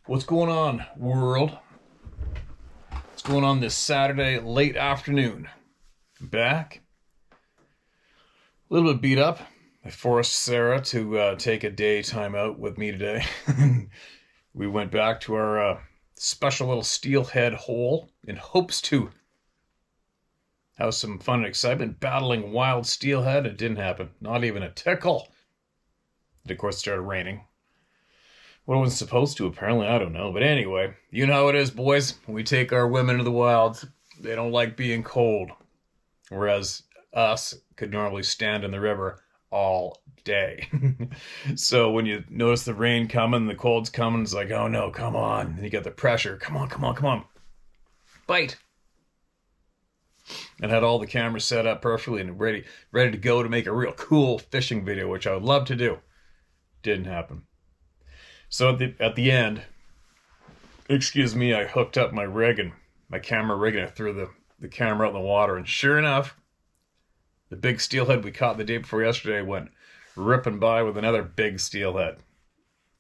What's going on, world? What's going on this Saturday late afternoon? Back. A little bit beat up. I forced Sarah to take a day time out with me today. We went back to our special little steelhead hole in hopes to have some fun and excitement battling wild steelhead. It didn't happen. Not even a tickle. It, of course, started raining. What it was supposed to, apparently, I don't know. But anyway, you know how it is, boys. When we take our women to the wilds, they don't like being cold. Whereas us could normally stand in the river all day. So when you notice the rain coming, the cold's coming, it's like, oh no, come on. And you get the pressure. Come on, come on, come on. Bite. And had all the cameras set up perfectly and ready to go to make a real cool fishing video, which I would love to do. Didn't happen. So at the end, excuse me, I hooked up my camera rig, and I threw the camera out in the water. And sure enough, the big steelhead we caught the day before yesterday went ripping by with another big steelhead.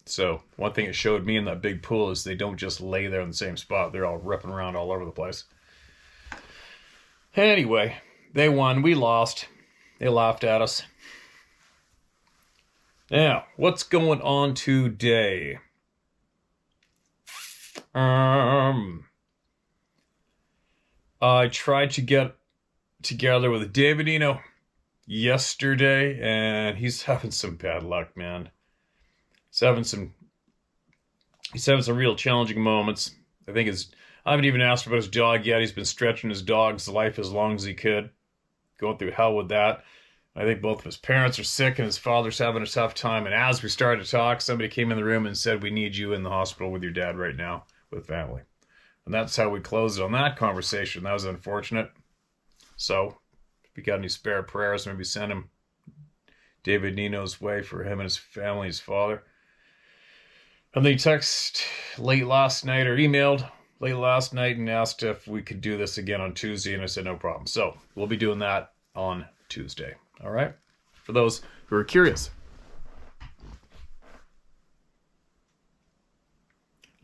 So one thing it showed me in that big pool is they don't just lay there in the same spot. They're all ripping around all over the place. Anyway, they won. We lost. They laughed at us. Now, what's going on today? I tried to get together with David Eno yesterday, and he's having some bad luck, man. He's having some real challenging moments. I haven't even asked about his dog yet. He's been stretching his dog's life as long as he could, going through hell with that. I think both of his parents are sick and his father's having a tough time. And as we started to talk, somebody came in the room and said, we need you in the hospital with your dad right now with family. And that's how we closed on that conversation. That was unfortunate. So if you got any spare prayers, maybe send him David Nino's way for him and his family, his father. And they emailed late last night and asked if we could do this again on Tuesday. And I said, no problem. So we'll be doing that on Tuesday. All right, for those who are curious.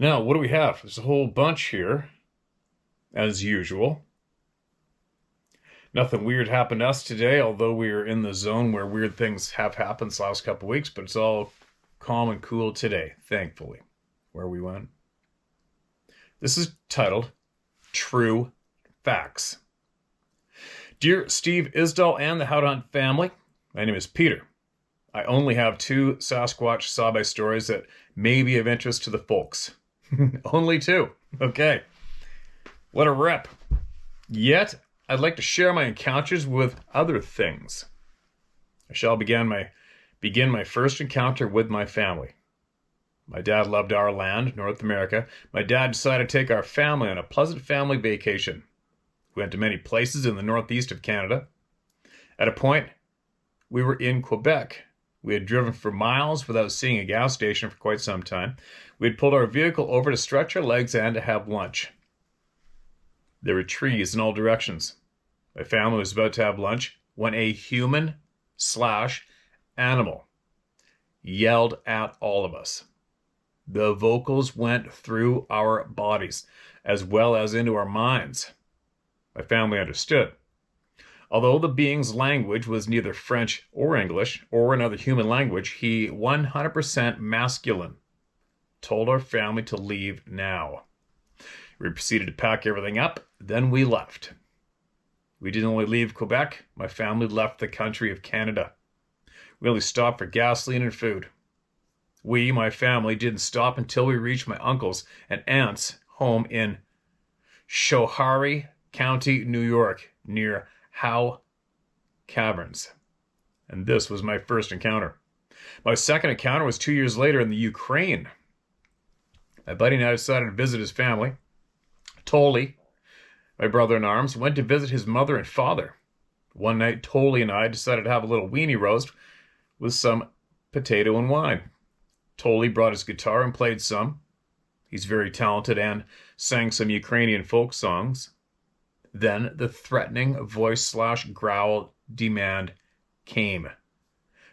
Now, what do we have? There's a whole bunch here, as usual. Nothing weird happened to us today, although we are in the zone where weird things have happened the last couple of weeks, but it's all calm and cool today, thankfully, where we went. This is titled True Facts. Dear Steve Isdall and the How to Hunt family, my name is Peter. I only have 2 Sasquatch saw-by stories that may be of interest to the folks. Only 2. Okay. What a rep. Yet, I'd like to share my encounters with other things. I shall begin my first encounter with my family. My dad loved our land, North America. My dad decided to take our family on a pleasant family vacation. We went to many places in the northeast of Canada. At a point, we were in Quebec. We had driven for miles without seeing a gas station for quite some time. We had pulled our vehicle over to stretch our legs and to have lunch. There were trees in all directions. My family was about to have lunch when a human/animal yelled at all of us. The vocals went through our bodies as well as into our minds. My family understood. Although the being's language was neither French or English or another human language, he 100% masculine told our family to leave now. We proceeded to pack everything up, then we left. We didn't only leave Quebec, my family left the country of Canada. We only stopped for gasoline and food. We, my family, didn't stop until we reached my uncle's and aunt's home in Schoharie County, New York, near Howe Caverns. And this was my first encounter. My second encounter was 2 years later in the Ukraine. My buddy and I decided to visit his family. Tolly, my brother-in-arms, went to visit his mother and father. One night, Tolly and I decided to have a little weenie roast with some potato and wine. Tolly brought his guitar and played some. He's very talented and sang some Ukrainian folk songs. Then the threatening voice/growl demand came.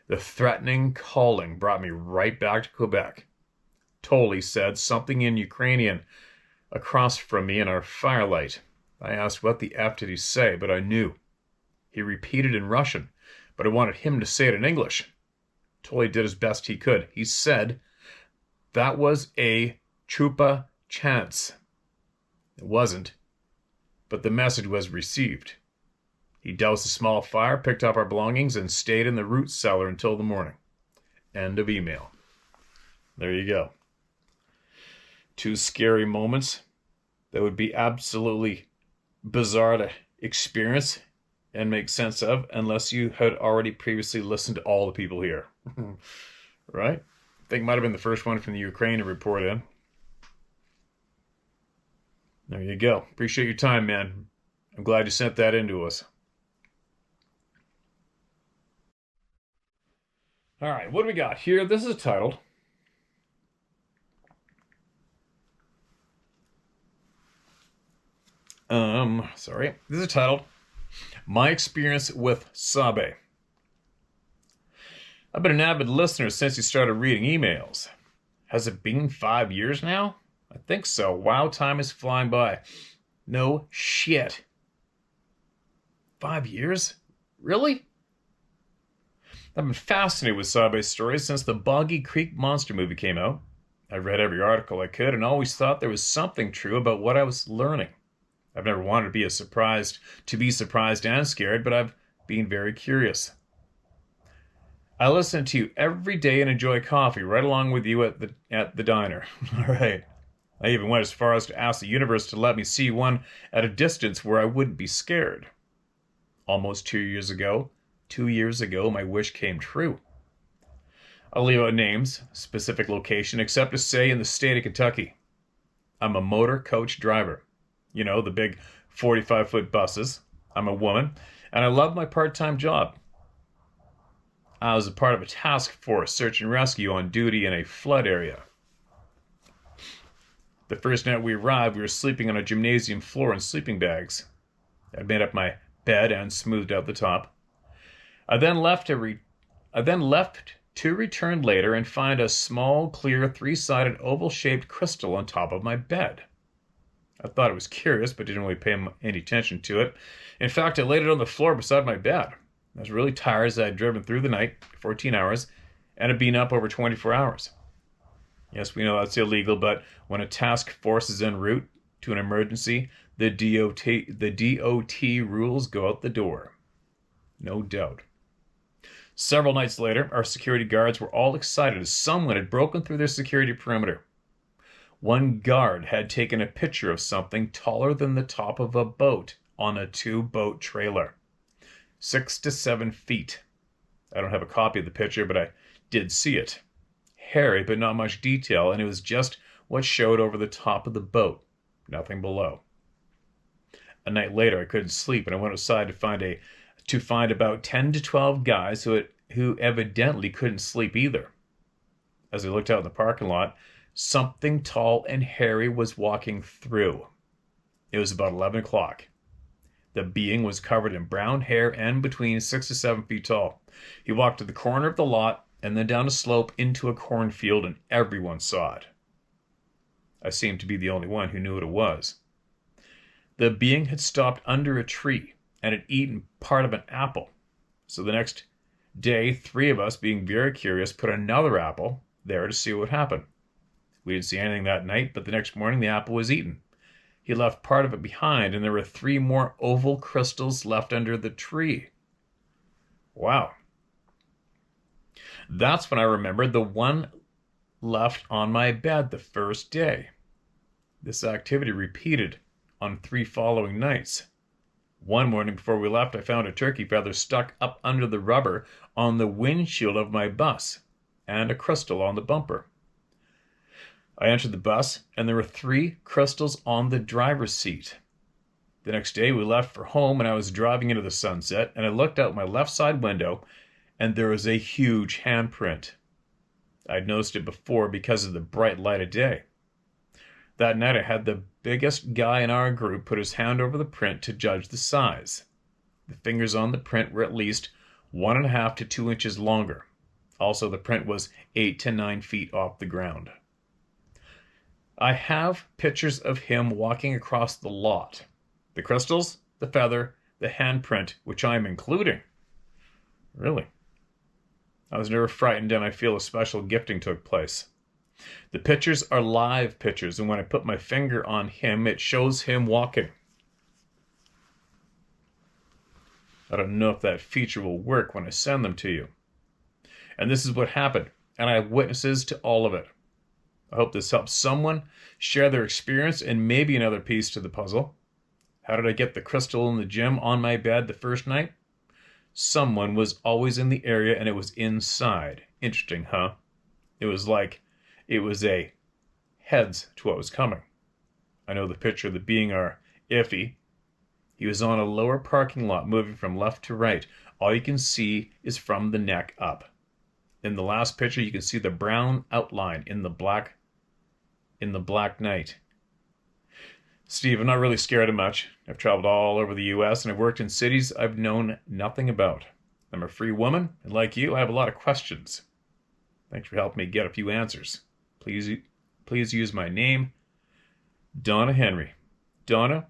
The threatening calling brought me right back to Quebec. Tolly said something in Ukrainian across from me in our firelight. I asked what the F did he say, but I knew. He repeated in Russian, but I wanted him to say it in English. Tolly did as best he could. He said, "That was a chupa chance." It wasn't, but the message was received. He doused a small fire, picked up our belongings, and stayed in the root cellar until the morning. End of email. There you go. 2 scary moments that would be absolutely bizarre to experience and make sense of unless you had already previously listened to all the people here. Right? I think it might have been the first one from the Ukraine to report in. There you go. Appreciate your time, man. I'm glad you sent that in to us. All right, what do we got here? This is titled This is titled My Experience with Sabe. I've been an avid listener since you started reading emails. Has it been 5 years now? I think so. Wow, time is flying by. No shit. 5 years? Really? I've been fascinated with Sabe's stories since the Boggy Creek Monster movie came out. I read every article I could and always thought there was something true about what I was learning. I've never wanted to be surprised and scared, but I've been very curious. I listen to you every day and enjoy coffee right along with you at the diner. All right. I even went as far as to ask the universe to let me see one at a distance where I wouldn't be scared. Almost 2 years ago, my wish came true. I'll leave out names, specific location, except to say in the state of Kentucky. I'm a motor coach driver. You know, the big 45-foot buses. I'm a woman, and I love my part-time job. I was a part of a task force search and rescue on duty in a flood area. The first night we arrived, we were sleeping on a gymnasium floor in sleeping bags. I'd made up my bed and smoothed out the top. I then left to return later and find a small, clear, 3-sided oval-shaped crystal on top of my bed. I thought it was curious, but didn't really pay any attention to it. In fact, I laid it on the floor beside my bed. I was really tired as I had driven through the night, 14 hours, and had been up over 24 hours. Yes, we know that's illegal, but when a task force is en route to an emergency, the DOT rules go out the door. No doubt. Several nights later, our security guards were all excited as someone had broken through their security perimeter. One guard had taken a picture of something taller than the top of a boat on a 2-boat trailer. 6 to 7 feet. I don't have a copy of the picture, but I did see it. Hairy, but not much detail, and it was just what showed over the top of the boat. Nothing below. A night later, I couldn't sleep, and I went outside to find about 10 to 12 guys who evidently couldn't sleep either. As I looked out in the parking lot, something tall and hairy was walking through. It was about 11 o'clock. The being was covered in brown hair and between 6 to 7 feet tall. He walked to the corner of the lot and then down a slope into a cornfield, and everyone saw it. I seemed to be the only one who knew what it was. The being had stopped under a tree and had eaten part of an apple. So the next day, 3 of us, being very curious, put another apple there to see what happened. We didn't see anything that night, but the next morning the apple was eaten. He left part of it behind, and there were 3 more oval crystals left under the tree. Wow. That's when I remembered the one left on my bed the first day. This activity repeated on 3 following nights. One morning before we left, I found a turkey feather stuck up under the rubber on the windshield of my bus and a crystal on the bumper. I entered the bus, and there were 3 crystals on the driver's seat. The next day, we left for home, and I was driving into the sunset, and I looked out my left side window, and there was a huge handprint. I'd noticed it before because of the bright light of day. That night, I had the biggest guy in our group put his hand over the print to judge the size. The fingers on the print were at least 1.5 to 2 inches longer. Also, the print was 8 to 9 feet off the ground. I have pictures of him walking across the lot. The crystals, the feather, the handprint, which I'm including. Really? I was never frightened, and I feel a special gifting took place. The pictures are live pictures, and when I put my finger on him, it shows him walking. I don't know if that feature will work when I send them to you. And this is what happened, and I have witnesses to all of it. I hope this helps someone share their experience and maybe another piece to the puzzle. How did I get the crystal in the gym on my bed the first night? Someone was always in the area and it was inside. Interesting, huh? It was like it was a heads to what was coming. I know the picture of the being are iffy. He was on a lower parking lot moving from left to right. All you can see is from the neck up. In the last picture, you can see the brown outline in the black night. Steve, I'm not really scared of much. I've traveled all over the U.S. and I've worked in cities I've known nothing about. I'm a free woman, and like you, I have a lot of questions. Thanks for helping me get a few answers. Please use my name, Donna Henry. Donna,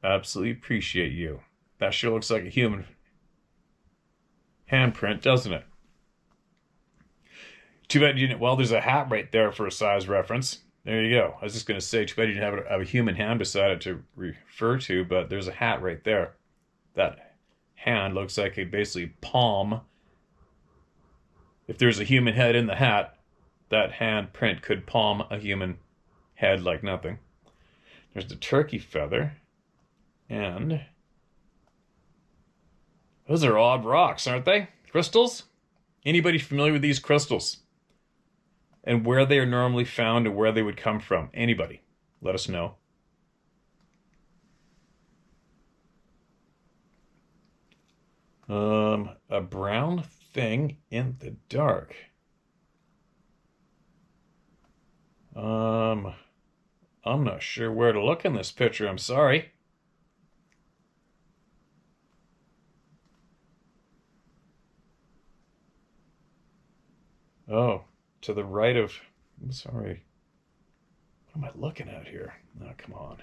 absolutely appreciate you. That sure looks like a human handprint, doesn't it? Too bad you didn't. Well, there's a hat right there for a size reference. There you go. I was just going to say, too bad you didn't have a human hand beside it to refer to, but there's a hat right there. That hand looks like a basically palm. If there's a human head in the hat, that hand print could palm a human head like nothing. There's the turkey feather. And those are odd rocks, aren't they? Crystals? Anybody familiar with these crystals? And where they are normally found and where they would come from? Anybody? Let us know. A brown thing in the dark. I'm not sure where to look in this picture, I'm sorry. Oh, to the right of... I'm sorry. What am I looking at here? Oh, come on.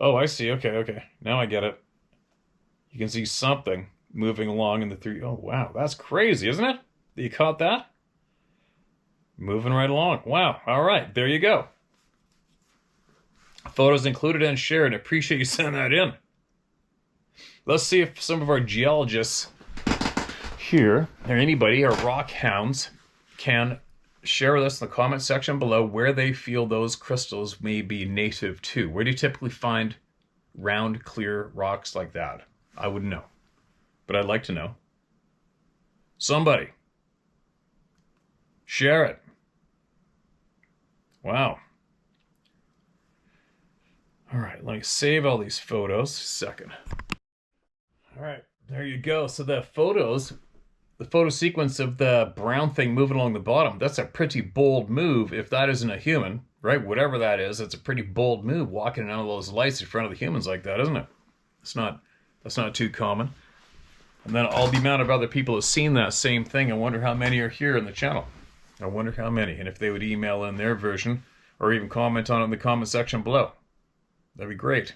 Oh, I see. Okay. Now I get it. You can see something moving along in the three... Oh, wow. That's crazy, isn't it? You caught that? Moving right along. Wow. All right. There you go. Photos included and shared. I appreciate you sending that in. Let's see if some of our geologists here, or anybody, or rock hounds, can share with us in the comment section below where they feel those crystals may be native to. Where do you typically find round, clear rocks like that? I wouldn't know, but I'd like to know. Somebody, share it. Wow. All right, let me save all these photos. Second. All right, there you go. So the photos, the photo sequence of the brown thing moving along the bottom, that's a pretty bold move if that isn't a human, right? Whatever that is, it's a pretty bold move walking out of those lights in front of the humans like that, isn't it? That's not too common. And then all the amount of other people have seen that same thing. I wonder how many are here in the channel. I wonder how many. And if they would email in their version or even comment on it in the comment section below. That'd be great.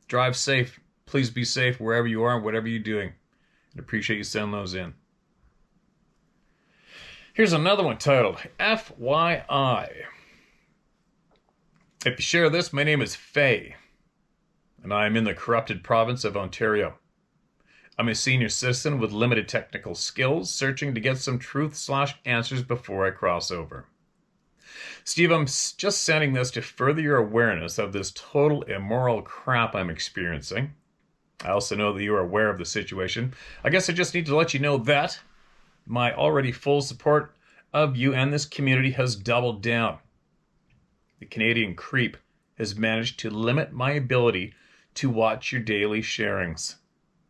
Drive safe. Please be safe wherever you are and whatever you're doing. I'd appreciate you sending those in. Here's another one titled FYI. If you share this, my name is Faye, and I am in the corrupted province of Ontario. I'm a senior citizen with limited technical skills, searching to get some truth/answers before I cross over. Steve, I'm just sending this to further your awareness of this total immoral crap I'm experiencing. I also know that you are aware of the situation. I guess I just need to let you know that my already full support of you and this community has doubled down. The Canadian creep has managed to limit my ability to watch your daily sharings.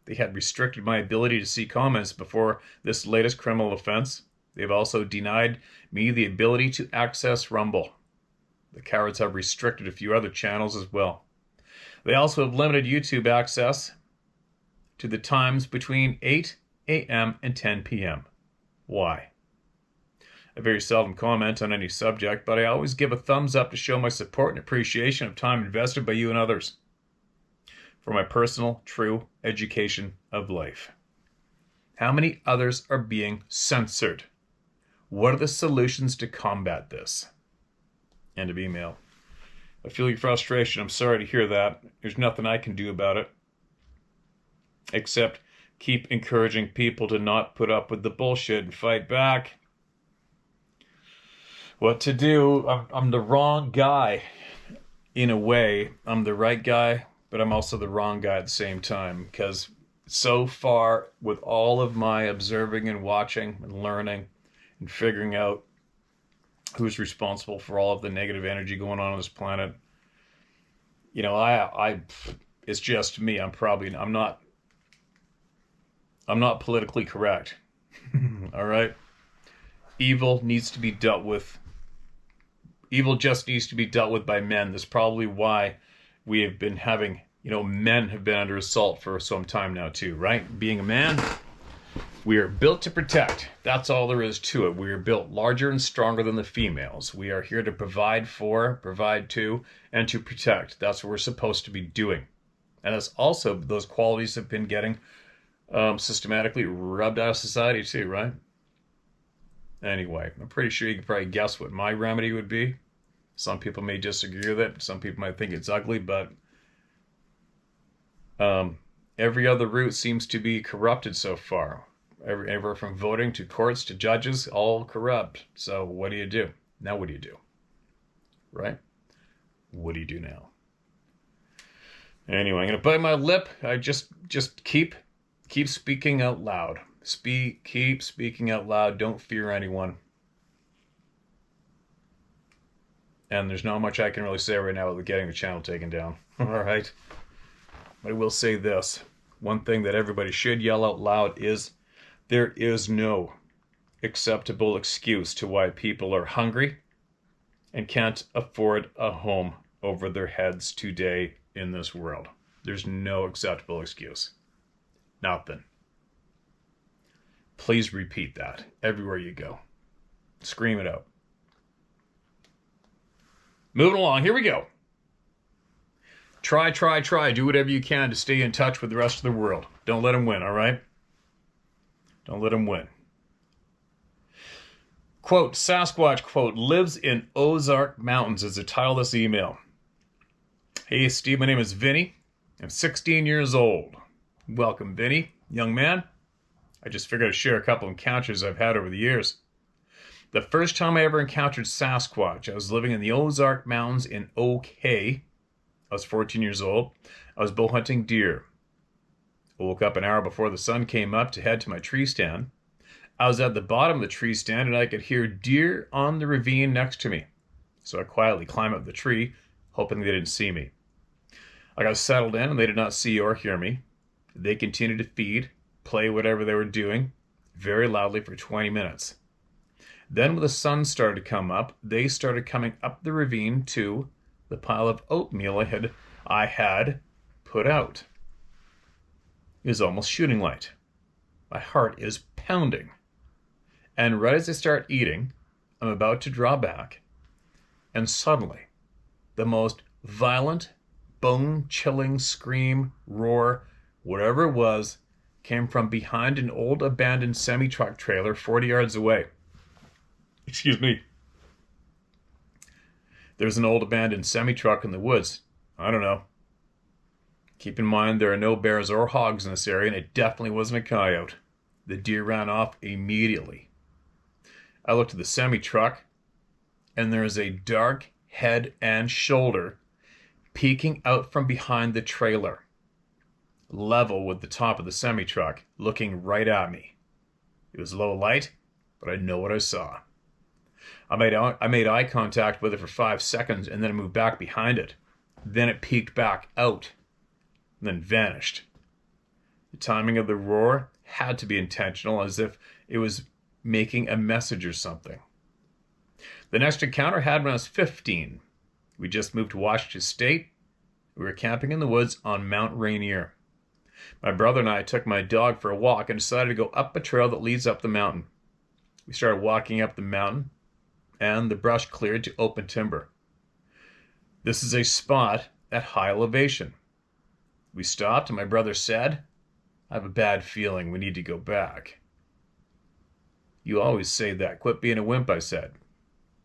They had restricted my ability to see comments before this latest criminal offense. They've also denied me the ability to access Rumble. The cowards have restricted a few other channels as well. They also have limited YouTube access to the times between 8 a.m. and 10 p.m. Why? I very seldom comment on any subject, but I always give a thumbs up to show my support and appreciation of time invested by you and others for my personal, true education of life. How many others are being censored? What are the solutions to combat this? End of email. I feel your frustration. I'm sorry to hear that. There's nothing I can do about it, except keep encouraging people to not put up with the bullshit and fight back. What to do? I'm the wrong guy. In a way, I'm the right guy, but I'm also the wrong guy at the same time, because so far, with all of my observing and watching and learning and figuring out who's responsible for all of the negative energy going on this planet, it's just me. I'm not politically correct. All right? Evil needs to be dealt with. Evil just needs to be dealt with by men. That's probably why we have been having, men have been under assault for some time now too, right? Being a man, we are built to protect. That's all there is to it. We are built larger and stronger than the females. We are here to provide for, provide to, and to protect. That's what we're supposed to be doing. And that's also, those qualities have been getting systematically rubbed out of society too, right? Anyway, I'm pretty sure you can probably guess what my remedy would be. Some people may disagree with it. Some people might think it's ugly, but every other route seems to be corrupted so far. Everywhere from voting to courts to judges, all corrupt. So what do you do? Now what do you do? Right? What do you do now? Anyway, I'm going to bite my lip. I just keep speaking out loud. Keep speaking out loud. Don't fear anyone. And there's not much I can really say right now without getting the channel taken down. All right. But I will say this. One thing that everybody should yell out loud is there is no acceptable excuse to why people are hungry and can't afford a home over their heads today in this world. There's no acceptable excuse. Nothing. Please repeat that everywhere you go. Scream it out. Moving along, here we go. Try. Do whatever you can to stay in touch with the rest of the world. Don't let them win, all right? Don't let them win. Quote, Sasquatch, quote, lives in Ozark Mountains is the title of this email. Hey, Steve, my name is Vinny. I'm 16 years old. Welcome, Vinny. Young man, I just figured I'd share a couple encounters I've had over the years. The first time I ever encountered Sasquatch, I was living in the Ozark Mountains in OK. I was 14 years old. I was bow hunting deer. I woke up an hour before the sun came up to head to my tree stand. I was at the bottom of the tree stand and I could hear deer on the ravine next to me. So I quietly climbed up the tree, hoping they didn't see me. I got settled in and they did not see or hear me. They continued to feed, play whatever they were doing, very loudly for 20 minutes. Then when the sun started to come up, they started coming up the ravine to the pile of oatmeal I had put out. It was almost shooting light. My heart is pounding. And right as I start eating, I'm about to draw back, and suddenly, the most violent, bone-chilling scream, roar, whatever it was, came from behind an old abandoned semi-truck trailer 40 yards away. Excuse me. There's an old abandoned semi-truck in the woods. I don't know. Keep in mind there are no bears or hogs in this area, and it definitely wasn't a coyote. The deer ran off immediately. I looked at the semi-truck, and there is a dark head and shoulder peeking out from behind the trailer, level with the top of the semi-truck, looking right at me. It was low light, but I know what I saw. I made eye contact with it for 5 seconds, and then it moved back behind it. Then it peeked back out, and then vanished. The timing of the roar had to be intentional, as if it was making a message or something. The next encounter I had when I was 15. We just moved to Washington State. We were camping in the woods on Mount Rainier. My brother and I took my dog for a walk and decided to go up a trail that leads up the mountain. We started walking up the mountain, and the brush cleared to open timber. This is a spot at high elevation. We stopped, and my brother said, "I have a bad feeling we need to go back." "You always say that. Quit being a wimp," I said.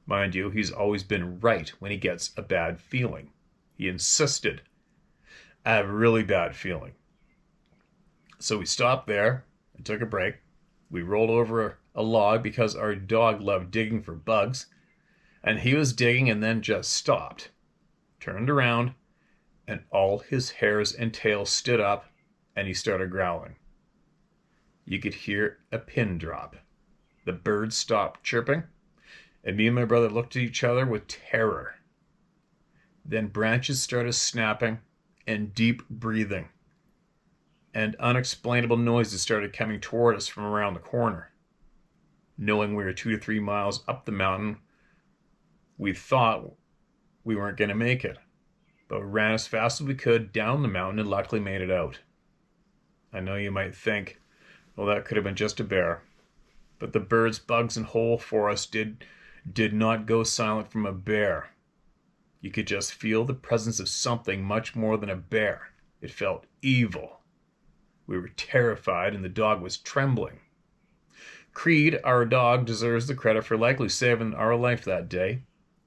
Mind you, he's always been right when he gets a bad feeling. He insisted. "I have a really bad feeling." So we stopped there and took a break. We rolled over a log because our dog loved digging for bugs, and he was digging and then just stopped, turned around, and all his hairs and tail stood up, and he started growling. You could hear a pin drop. The birds stopped chirping, and me and my brother looked at each other with terror. Then branches started snapping, and deep breathing, and unexplainable noises started coming toward us from around the corner. Knowing we were 2 to 3 miles up the mountain, we thought we weren't going to make it, but we ran as fast as we could down the mountain and luckily made it out. I know you might think, well, that could have been just a bear, but the birds, bugs, and whole forest did not go silent from a bear. You could just feel the presence of something much more than a bear. It felt evil. We were terrified, and the dog was trembling. Creed, our dog, deserves the credit for likely saving our life that day.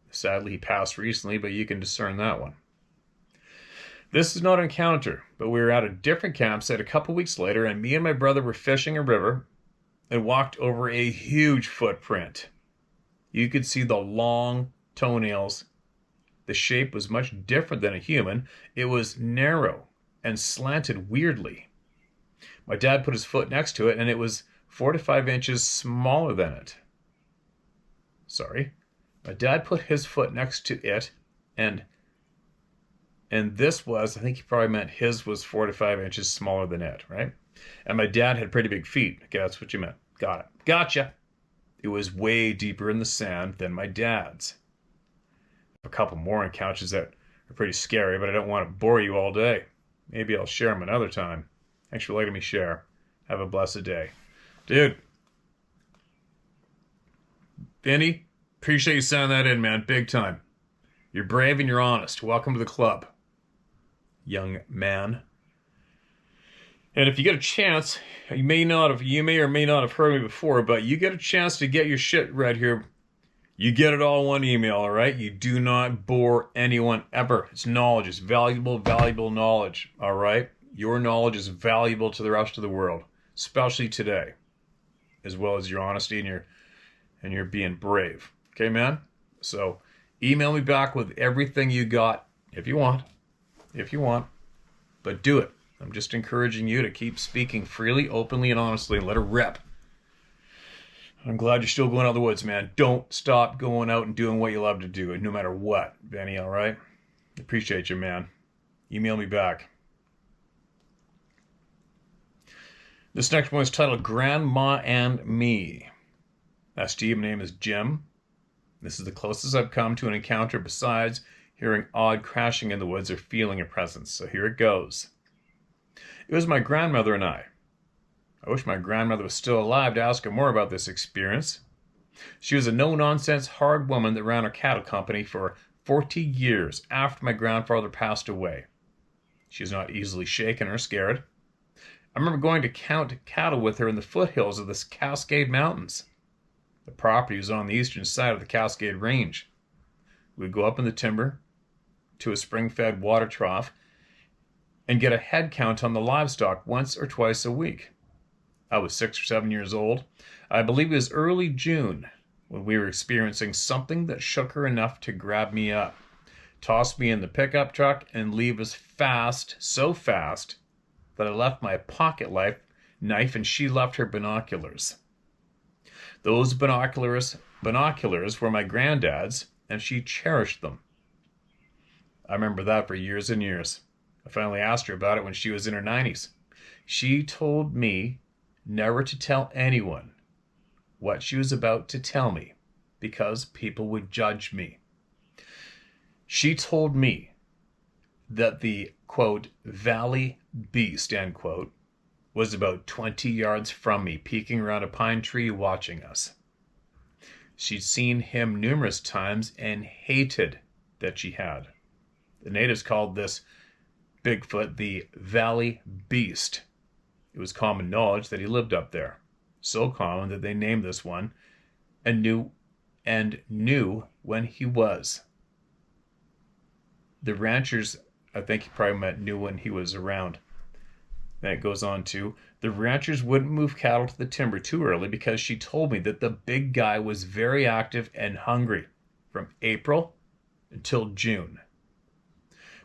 Sadly, he passed recently, but you can discern that one. This is not an encounter, but we were at a different campsite a couple weeks later, and me and my brother were fishing a river and walked over a huge footprint. You could see the long toenails. The shape was much different than a human. It was narrow and slanted weirdly. My dad put his foot next to it, and it was 4 to 5 inches smaller than it. My dad put his foot next to it, and this was, I think he probably meant his was 4 to 5 inches smaller than it, right? And my dad had pretty big feet. Okay, that's what you meant. Got it. Gotcha. It was way deeper in the sand than my dad's. A couple more encounters that are pretty scary, but I don't want to bore you all day. Maybe I'll share them another time. Thanks for letting me share. Have a blessed day. Dude. Vinny, appreciate you sending that in, man. Big time. You're brave and you're honest. Welcome to the club, young man. And if you get a chance, you may or may not have heard me before, but you get a chance to get your shit read here. You get it all in one email, all right? You do not bore anyone ever. It's knowledge. It's valuable, valuable knowledge, all right? Your knowledge is valuable to the rest of the world, especially today, as well as your honesty and your being brave. Okay, man? So email me back with everything you got if you want, but do it. I'm just encouraging you to keep speaking freely, openly, and honestly, and let it rip. I'm glad you're still going out of the woods, man. Don't stop going out and doing what you love to do, no matter what, Benny, all right? Appreciate you, man. Email me back. This next one is titled Grandma and Me. Steve, my name is Jim. This is the closest I've come to an encounter besides hearing odd crashing in the woods or feeling a presence. So here it goes. It was my grandmother and I. I wish my grandmother was still alive to ask her more about this experience. She was a no-nonsense, hard woman that ran a cattle company for 40 years after my grandfather passed away. She was not easily shaken or scared. I remember going to count cattle with her in the foothills of the Cascade Mountains. The property was on the eastern side of the Cascade Range. We'd go up in the timber to a spring-fed water trough and get a head count on the livestock once or twice a week. I was 6 or 7 years old. I believe it was early June when we were experiencing something that shook her enough to grab me up, toss me in the pickup truck, and leave us fast, so fast, that I left my pocket knife and she left her binoculars. Those binoculars were my granddad's, and she cherished them. I remember that for years and years. I finally asked her about it when she was in her 90s. She told me never to tell anyone what she was about to tell me because people would judge me. She told me that the, quote, valley beast, end quote, was about 20 yards from me, peeking around a pine tree watching us. She'd seen him numerous times and hated that she had. The natives called this Bigfoot the valley beast. It was common knowledge that he lived up there. So common that they named this one and knew when he was. The ranchers, I think he probably meant knew when he was around. Then it goes on to, the ranchers wouldn't move cattle to the timber too early because she told me that the big guy was very active and hungry from April until June.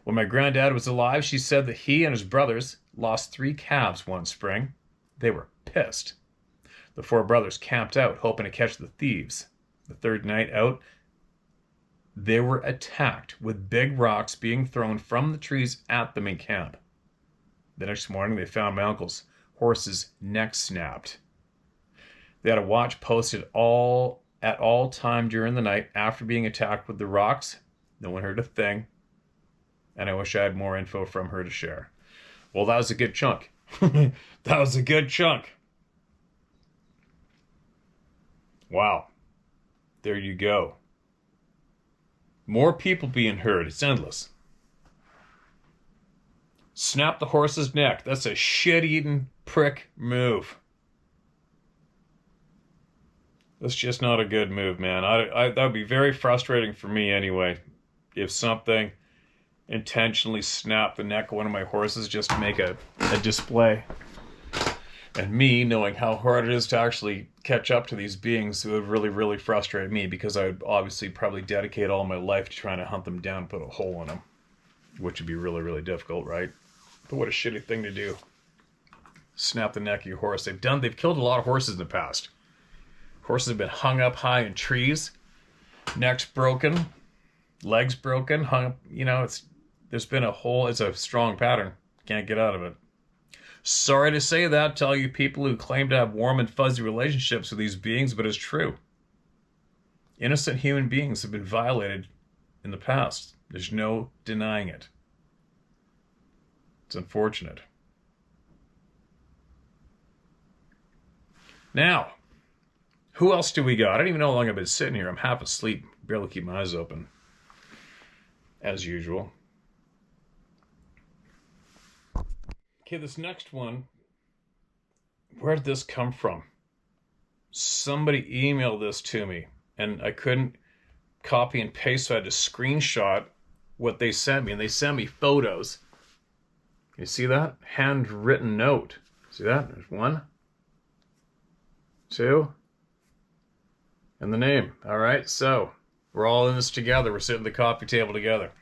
When my granddad was alive, she said that he and his brothers lost 3 calves one spring. They were pissed. The 4 brothers camped out, hoping to catch the thieves. The 3rd night out, they were attacked with big rocks being thrown from the trees at them in camp. The next morning, they found my uncle's horse's neck snapped. They had a watch posted at all time during the night after being attacked with the rocks. No one heard a thing. And I wish I had more info from her to share. Well, that was a good chunk. That was a good chunk. Wow. There you go. More people being heard. It's endless. Snap the horse's neck. That's a shit-eating prick move. That's just not a good move, man. That would be very frustrating for me anyway. If something intentionally snapped the neck of one of my horses just to make a display. And me, knowing how hard it is to actually catch up to these beings, it would really, really frustrate me because I would obviously probably dedicate all my life to trying to hunt them down and put a hole in them. Which would be really, really difficult, right? But what a shitty thing to do. Snap the neck of your horse. They've killed a lot of horses in the past. Horses have been hung up high in trees, necks broken, legs broken, hung up, there's been it's a strong pattern. Can't get out of it. Sorry to say that to all you people who claim to have warm and fuzzy relationships with these beings, but it's true. Innocent human beings have been violated in the past. There's no denying it. It's unfortunate. Now, who else do we got? I don't even know how long I've been sitting here. I'm half asleep. Barely keep my eyes open. As usual. Okay, this next one. Where did this come from? Somebody emailed this to me, and I couldn't copy and paste, so I had to screenshot what they sent me. And they sent me photos. You see that? Handwritten note. See that? There's 1, 2, and the name. All right, so we're all in this together. We're sitting at the coffee table together.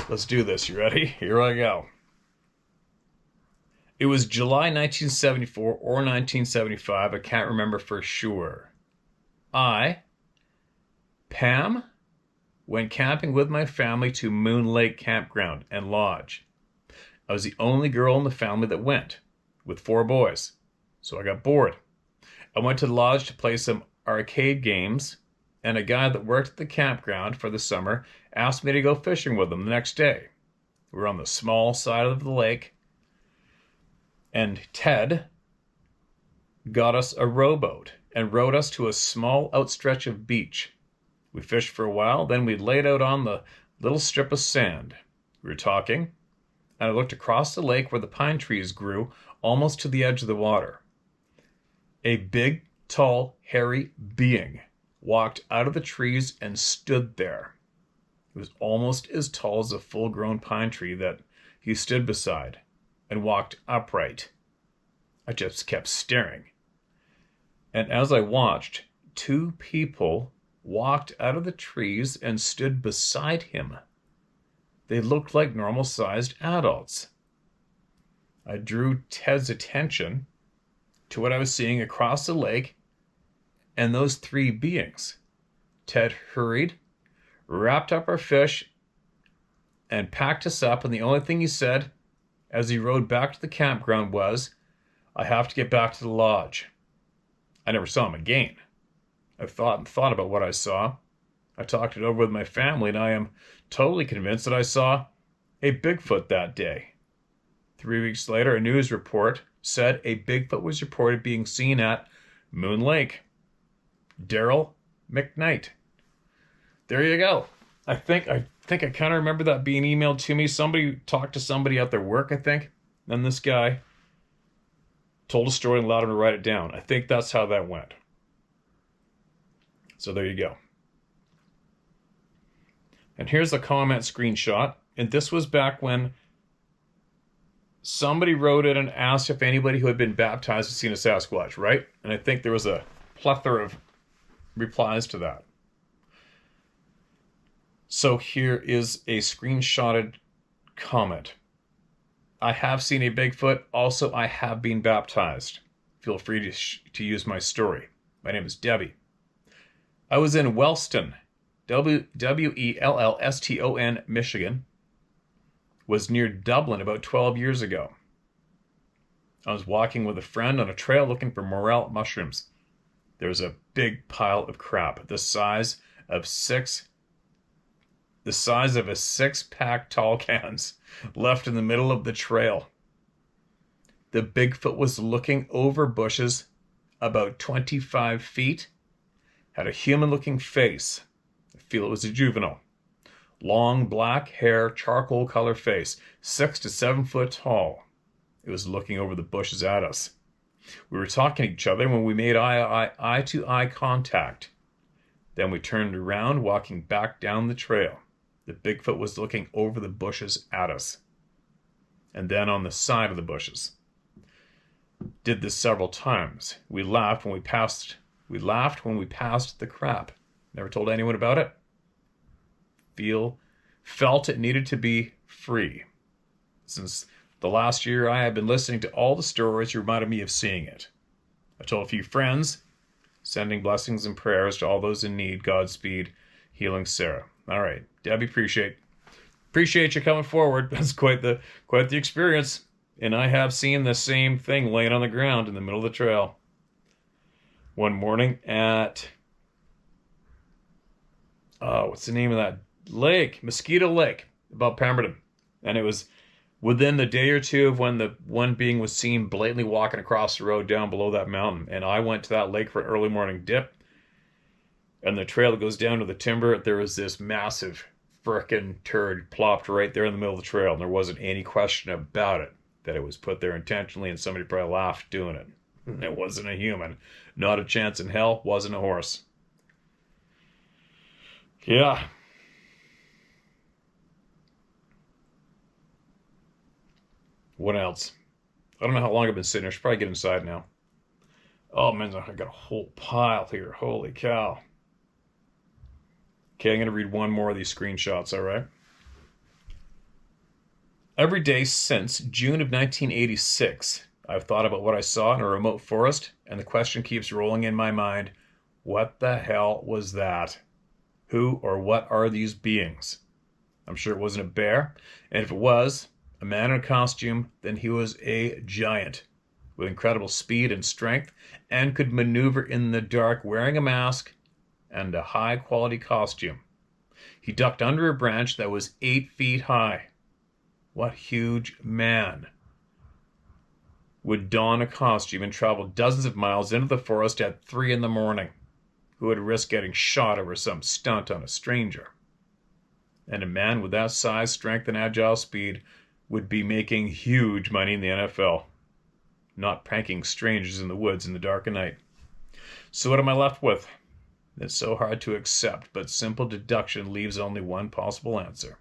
Let's do this. You ready? Here I go. It was July 1974 or 1975. I can't remember for sure. I, Pam, went camping with my family to Moon Lake Campground and Lodge. I was the only girl in the family that went, with 4 boys, so I got bored. I went to the lodge to play some arcade games, and a guy that worked at the campground for the summer asked me to go fishing with him the next day. We were on the small side of the lake, and Ted got us a rowboat and rowed us to a small outstretch of beach. We fished for a while, then we laid out on the little strip of sand. We were talking, and I looked across the lake where the pine trees grew almost to the edge of the water. A big, tall, hairy being walked out of the trees and stood there. It was almost as tall as a full-grown pine tree that he stood beside and walked upright. I just kept staring. And as I watched, 2 people walked out of the trees and stood beside him. They looked like normal-sized adults. I drew Ted's attention to what I was seeing across the lake and those 3 beings. Ted hurried, wrapped up our fish, and packed us up, and the only thing he said as he rode back to the campground was, "I have to get back to the lodge." I never saw him again. I thought about what I saw, I talked it over with my family, and I am totally convinced that I saw a Bigfoot that day. 3 weeks later, a news report said a Bigfoot was reported being seen at Moon Lake. Daryl McKnight. There you go. I think I kind of remember that being emailed to me. Somebody talked to somebody at their work, I think. And this guy told a story and allowed him to write it down. I think that's how that went. So there you go. And here's a comment screenshot. And this was back when somebody wrote it and asked if anybody who had been baptized had seen a Sasquatch, right? And I think there was a plethora of replies to that. So here is a screenshotted comment. I have seen a Bigfoot. Also, I have been baptized. Feel free to use my story. My name is Debbie. I was in Wellston, Wellston, Michigan. Was near Dublin about 12 years ago. I was walking with a friend on a trail looking for morel mushrooms. There was a big pile of crap, the size of a 6-pack tall cans, left in the middle of the trail. The Bigfoot was looking over bushes about 25 feet, had a human-looking face. I feel it was a juvenile. Long black hair, charcoal color face, 6 to 7 foot tall. It was looking over the bushes at us. We were talking to each other when we made eye-to-eye contact. Then we turned around, walking back down the trail. The Bigfoot was looking over the bushes at us. And then on the side of the bushes. Did this several times. We laughed when we passed the crap. Never told anyone about it. Felt it needed to be free. Since the last year, I have been listening to all the stories you reminded me of seeing it. I told a few friends, sending blessings and prayers to all those in need. Godspeed, healing Sarah. All right, Debbie, appreciate you coming forward. That's quite the experience. And I have seen the same thing laying on the ground in the middle of the trail. One morning at what's the name of that lake? Mosquito Lake, above Pemberton. And it was within the day or two of when the one being was seen blatantly walking across the road down below that mountain. And I went to that lake for an early morning dip. And the trail that goes down to the timber, there was this massive frickin' turd plopped right there in the middle of the trail. And there wasn't any question about it that it was put there intentionally, and somebody probably laughed doing it. It wasn't a human. Not a chance in hell. Wasn't a horse. Yeah. What else? I don't know how long I've been sitting here. I should probably get inside now. Oh, man, I got a whole pile here. Holy cow. Okay, I'm going to read one more of these screenshots, all right? Every day since June of 1986, I've thought about what I saw in a remote forest, and the question keeps rolling in my mind, what the hell was that? Who or what are these beings? I'm sure it wasn't a bear, and if it was a man in a costume, then he was a giant with incredible speed and strength and could maneuver in the dark wearing a mask and a high-quality costume. He ducked under a branch that was 8 feet high. What huge man would don a costume and travel dozens of miles into the forest at 3 in the morning? Who would risk getting shot over some stunt on a stranger? And a man with that size, strength, and agile speed would be making huge money in the NFL, not pranking strangers in the woods in the dark of night. So what am I left with? It's so hard to accept, but simple deduction leaves only one possible answer.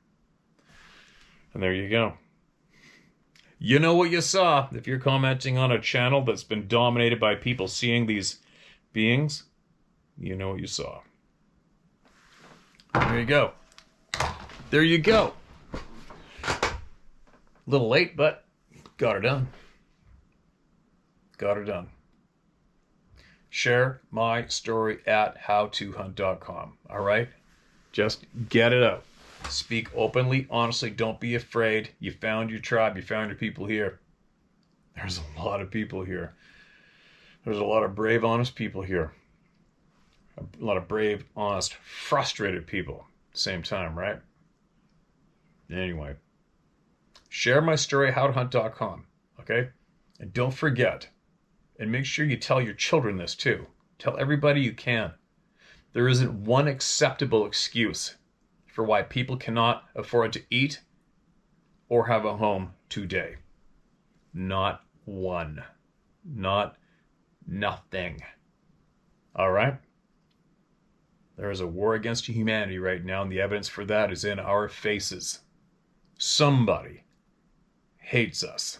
And there you go. You know what you saw. If you're commenting on a channel that's been dominated by people seeing these beings, you know what you saw. There you go. There you go. A little late, but got her done. Got her done. Share my story at howtohunt.com. All right? Just get it out. Speak openly, honestly, don't be afraid. You found your tribe, you found your people here. There's a lot of people here. There's a lot of brave, honest people here. A lot of brave, honest, frustrated people at the same time, right? Anyway, share my story, howtohunt.com, okay? And don't forget, and make sure you tell your children this too. Tell everybody you can. There isn't one acceptable excuse for why people cannot afford to eat or have a home today. Not one. Not nothing. All right? There is a war against humanity right now, and the evidence for that is in our faces. Somebody hates us.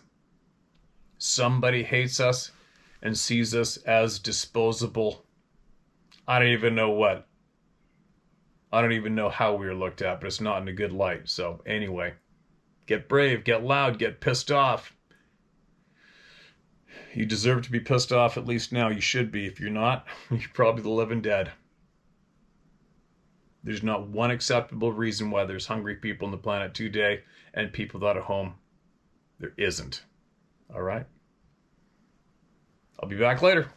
Somebody hates us and sees us as disposable. I don't even know what. I don't even know how we were looked at, but it's not in a good light. So anyway, get brave, get loud, get pissed off. You deserve to be pissed off, at least now. You should be. If you're not, you're probably the living dead. There's not one acceptable reason why there's hungry people on the planet today and people without a home. There isn't. All right? I'll be back later.